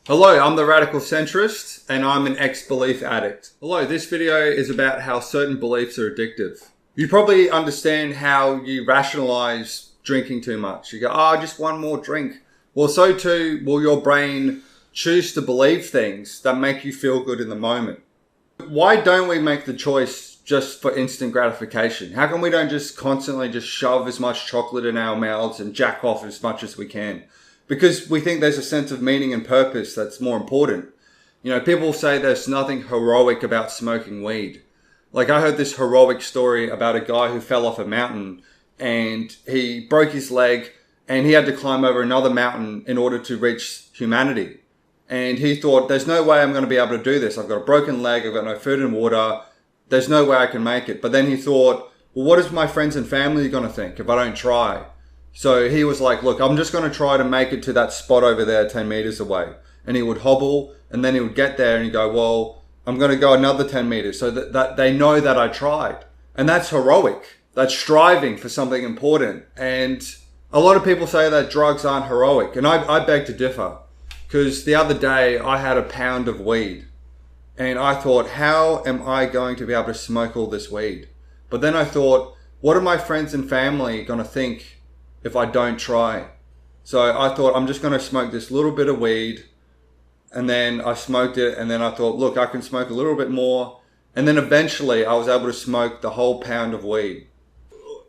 Hello, I'm the Radical Centrist and I'm an ex-belief addict. Hello, this video is about how certain beliefs are addictive. You probably understand how you rationalize drinking too much. You go, oh, just one more drink. Well, so too will your brain choose to believe things that make you feel good in the moment. Why don't we make the choice just for instant gratification? How come we don't just constantly just shove as much chocolate in our mouths and jack off as much as we can? Because we think there's a sense of meaning and purpose that's more important. You know, people say there's nothing heroic about smoking weed. Like, I heard this heroic story about a guy who fell off a mountain and he broke his leg and he had to climb over another mountain in order to reach humanity. And he thought, there's no way I'm going to be able to do this. I've got a broken leg, I've got no food and water. There's no way I can make it. But then he thought, well, what is my friends and family going to think if I don't try? So he was like, look, I'm just going to try to make it to that spot over there 10 meters away. And he would hobble and then he would get there and he'd go, well, I'm going to go another 10 meters so that they know that I tried. And that's heroic. That's striving for something important. And a lot of people say that drugs aren't heroic. And I beg to differ. Because the other day I had a pound of weed. And I thought, how am I going to be able to smoke all this weed? But then I thought, what are my friends and family going to think if I don't try? So I thought, I'm just going to smoke this little bit of weed. And then I smoked it. And then I thought, look, I can smoke a little bit more. And then eventually I was able to smoke the whole pound of weed.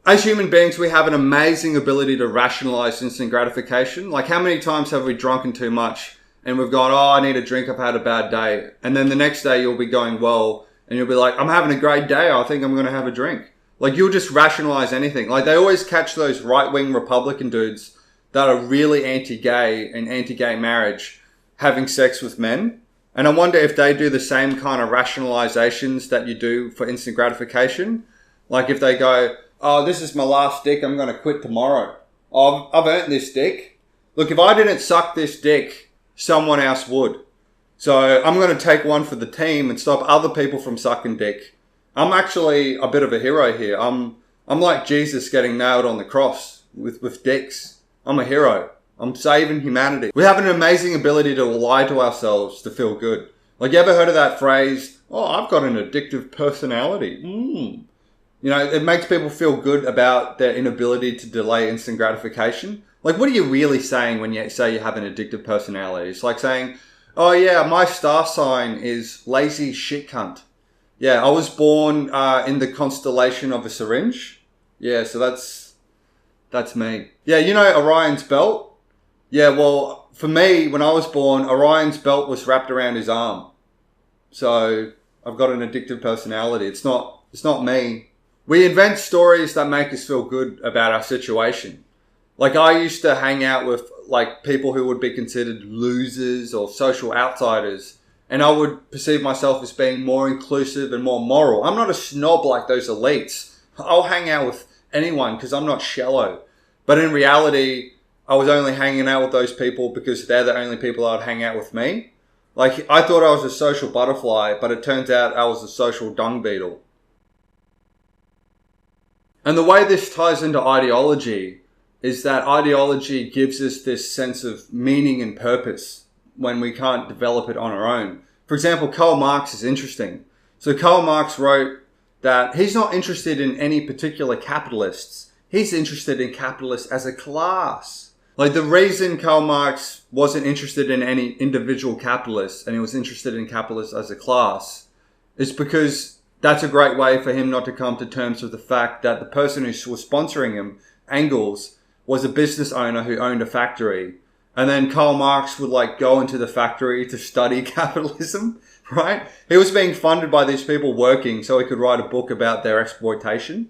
As human beings, we have an amazing ability to rationalize instant gratification. Like, how many times have we drunken too much and we've gone, oh, I need a drink, I've had a bad day. And then the next day you'll be going, well, and you'll be like, I'm having a great day, I think I'm going to have a drink. Like, you'll just rationalize anything. Like, they always catch those right-wing Republican dudes that are really anti-gay and anti-gay marriage having sex with men. And I wonder if they do the same kind of rationalizations that you do for instant gratification. Like, if they go, oh, this is my last dick, I'm going to quit tomorrow. Oh, I've earned this dick. Look, if I didn't suck this dick, someone else would. So I'm going to take one for the team and stop other people from sucking dick. I'm actually a bit of a hero here. I'm like Jesus getting nailed on the cross with dicks. I'm a hero. I'm saving humanity. We have an amazing ability to lie to ourselves to feel good. Like, you ever heard of that phrase, oh, I've got an addictive personality? You know, it makes people feel good about their inability to delay instant gratification. Like, what are you really saying when you say you have an addictive personality? It's like saying, oh yeah, my star sign is lazy shit cunt. Yeah, I was born in the constellation of a syringe. Yeah, so that's me. Yeah, you know Orion's belt? Yeah, well, for me, when I was born, Orion's belt was wrapped around his arm. So I've got an addictive personality. It's not me. We invent stories that make us feel good about our situation. Like, I used to hang out with like people who would be considered losers or social outsiders. And I would perceive myself as being more inclusive and more moral. I'm not a snob like those elites. I'll hang out with anyone because I'm not shallow. But in reality, I was only hanging out with those people because they're the only people that would hang out with me. Like, I thought I was a social butterfly, but it turns out I was a social dung beetle. And the way this ties into ideology is that ideology gives us this sense of meaning and purpose when we can't develop it on our own. For example, Karl Marx is interesting. So Karl Marx wrote that he's not interested in any particular capitalists. He's interested in capitalists as a class. Like, the reason Karl Marx wasn't interested in any individual capitalists and he was interested in capitalists as a class is because that's a great way for him not to come to terms with the fact that the person who was sponsoring him, Engels, was a business owner who owned a factory. And then Karl Marx would like go into the factory to study capitalism, right? He was being funded by these people working so he could write a book about their exploitation.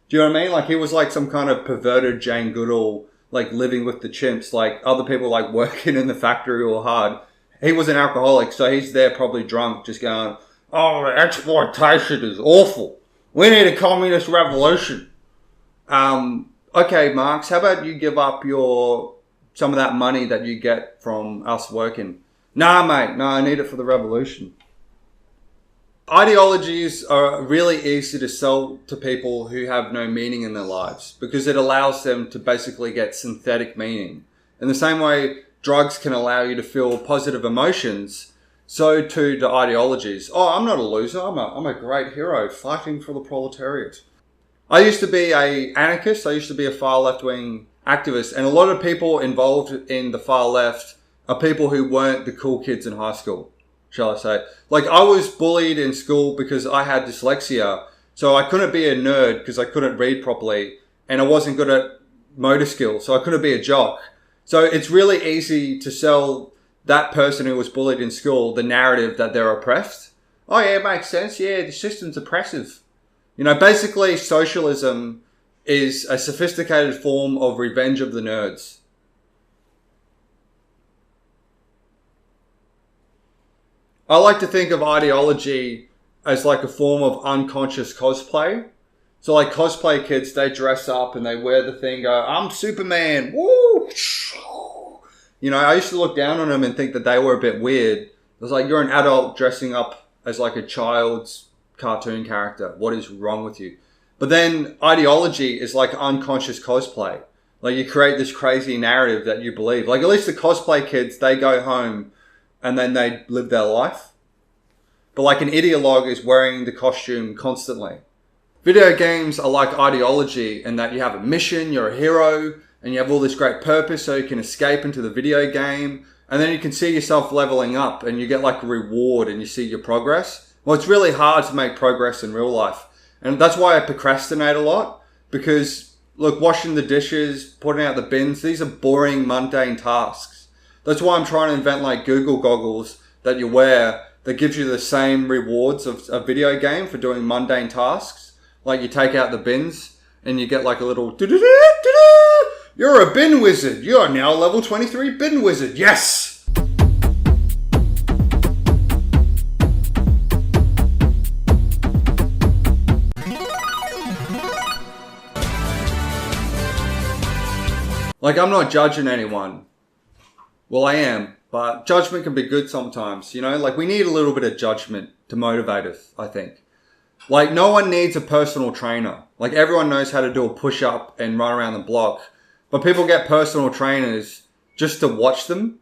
Do you know what I mean? Like, he was like some kind of perverted Jane Goodall, like living with the chimps, like other people like working in the factory all hard. He was an alcoholic, so he's there probably drunk, just going, oh, the exploitation is awful. We need a communist revolution. Okay, Marx, how about you give up some of that money that you get from us working? Nah, mate, no, I need it for the revolution. Ideologies are really easy to sell to people who have no meaning in their lives because it allows them to basically get synthetic meaning. In the same way, drugs can allow you to feel positive emotions, so too do ideologies. Oh, I'm not a loser. I'm a great hero fighting for the proletariat. I used to be an anarchist. I used to be a far left-wing activist. And a lot of people involved in the far left are people who weren't the cool kids in high school, shall I say. Like, I was bullied in school because I had dyslexia. So I couldn't be a nerd because I couldn't read properly. And I wasn't good at motor skills. So I couldn't be a jock. So it's really easy to sell that person who was bullied in school the narrative that they're oppressed. Oh yeah, it makes sense. Yeah, the system's oppressive. You know, basically socialism is a sophisticated form of revenge of the nerds. I like to think of ideology as like a form of unconscious cosplay. So like cosplay kids, they dress up and they wear the thing, go, I'm Superman, woo! You know, I used to look down on them and think that they were a bit weird. It was like, you're an adult dressing up as like a child's cartoon character. What is wrong with you? But then ideology is like unconscious cosplay. Like you create this crazy narrative that you believe. Like at least the cosplay kids, they go home and then they live their life. But like an ideologue is wearing the costume constantly. Video games are like ideology in that you have a mission, you're a hero, and you have all this great purpose so you can escape into the video game. And then you can see yourself leveling up and you get like a reward and you see your progress. Well, it's really hard to make progress in real life. And that's why I procrastinate a lot. Because, look, washing the dishes, putting out the bins, these are boring, mundane tasks. That's why I'm trying to invent like Google goggles that you wear that gives you the same rewards of a video game for doing mundane tasks. Like you take out the bins and you get like a little you're a bin wizard. You are now level 23 bin wizard. Yes! Like, I'm not judging anyone. Well, I am, but judgment can be good sometimes, you know? Like, we need a little bit of judgment to motivate us, I think. Like, no one needs a personal trainer. Like, everyone knows how to do a push-up and run around the block. But people get personal trainers just to watch them,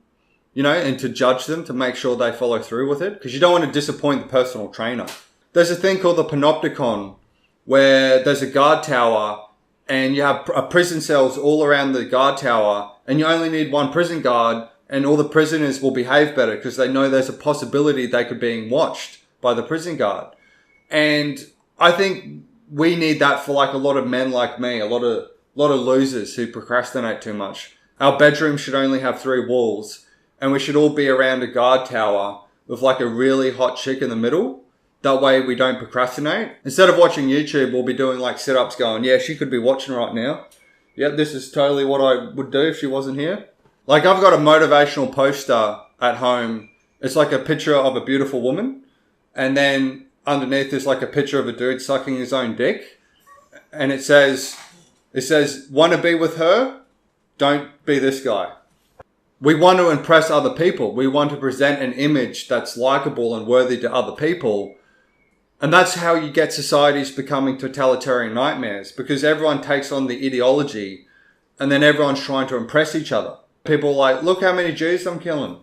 you know, and to judge them, to make sure they follow through with it. Because you don't want to disappoint the personal trainer. There's a thing called the panopticon, where there's a guard tower and you have prison cells all around the guard tower, and you only need one prison guard, and all the prisoners will behave better because they know there's a possibility they could be being watched by the prison guard. And I think we need that for like a lot of men like me, a lot of losers who procrastinate too much. Our bedroom should only have 3 walls, and we should all be around a guard tower with like a really hot chick in the middle. That way we don't procrastinate. Instead of watching YouTube, we'll be doing like sit-ups going, yeah, she could be watching right now. Yep, this is totally what I would do if she wasn't here. Like I've got a motivational poster at home. It's like a picture of a beautiful woman. And then underneath is like a picture of a dude sucking his own dick. And it says, want to be with her? Don't be this guy. We want to impress other people. We want to present an image that's likable and worthy to other people. And that's how you get societies becoming totalitarian nightmares, because everyone takes on the ideology and then everyone's trying to impress each other. People are like, look how many Jews I'm killing.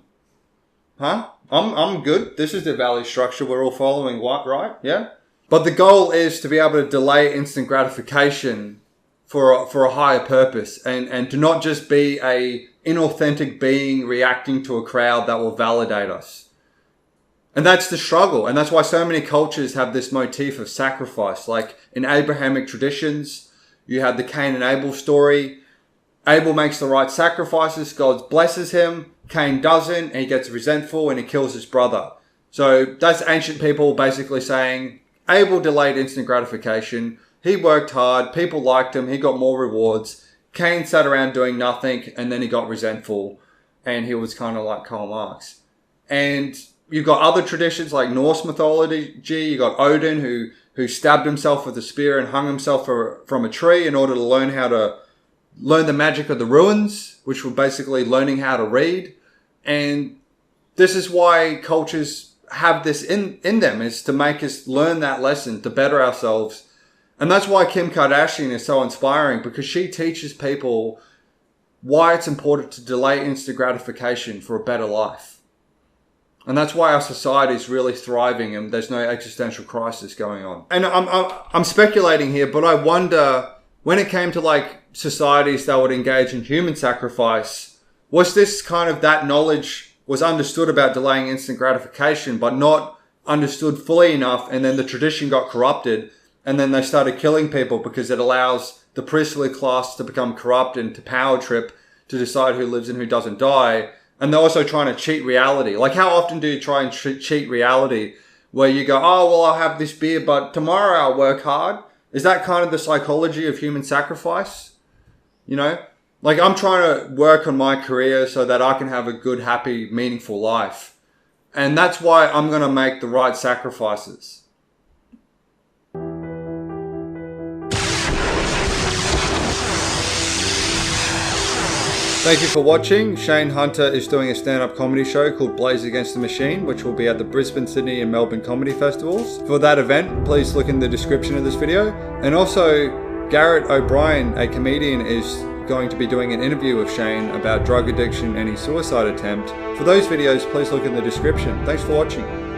Huh? I'm good. This is the value structure we're all following, right? Yeah? But the goal is to be able to delay instant gratification for a higher purpose, and to not just be a inauthentic being reacting to a crowd that will validate us. And that's the struggle. And that's why so many cultures have this motif of sacrifice. Like in Abrahamic traditions, you have the Cain and Abel story. Abel makes the right sacrifices. God blesses him. Cain doesn't, and he gets resentful and he kills his brother. So that's ancient people basically saying, Abel delayed instant gratification. He worked hard. People liked him. He got more rewards. Cain sat around doing nothing, and then he got resentful, and he was kind of like Karl Marx. And you've got other traditions like Norse mythology. You got Odin who stabbed himself with a spear and hung himself from a tree in order to learn the magic of the runes, which were basically learning how to read. And this is why cultures have this in them, is to make us learn that lesson, to better ourselves. And that's why Kim Kardashian is so inspiring, because she teaches people why it's important to delay instant gratification for a better life. And that's why our society is really thriving and there's no existential crisis going on. And I'm speculating here, but I wonder, when it came to like societies that would engage in human sacrifice, was this kind of, that knowledge was understood about delaying instant gratification, but not understood fully enough, and then the tradition got corrupted, and then they started killing people because it allows the priestly class to become corrupt and to power trip to decide who lives and who doesn't die. And they're also trying to cheat reality. Like, how often do you try and cheat reality where you go, oh, well, I'll have this beer, but tomorrow I'll work hard? Is that kind of the psychology of human sacrifice? You know, like, I'm trying to work on my career so that I can have a good, happy, meaningful life. And that's why I'm going to make the right sacrifices. Thank you for watching. Shane Hunter is doing a stand-up comedy show called Blaze Against the Machine, which will be at the Brisbane, Sydney and Melbourne comedy festivals. For that event, please look in the description of this video. And also, Garrett O'Brien, a comedian, is going to be doing an interview with Shane about drug addiction and his suicide attempt. For those videos, please look in the description. Thanks for watching.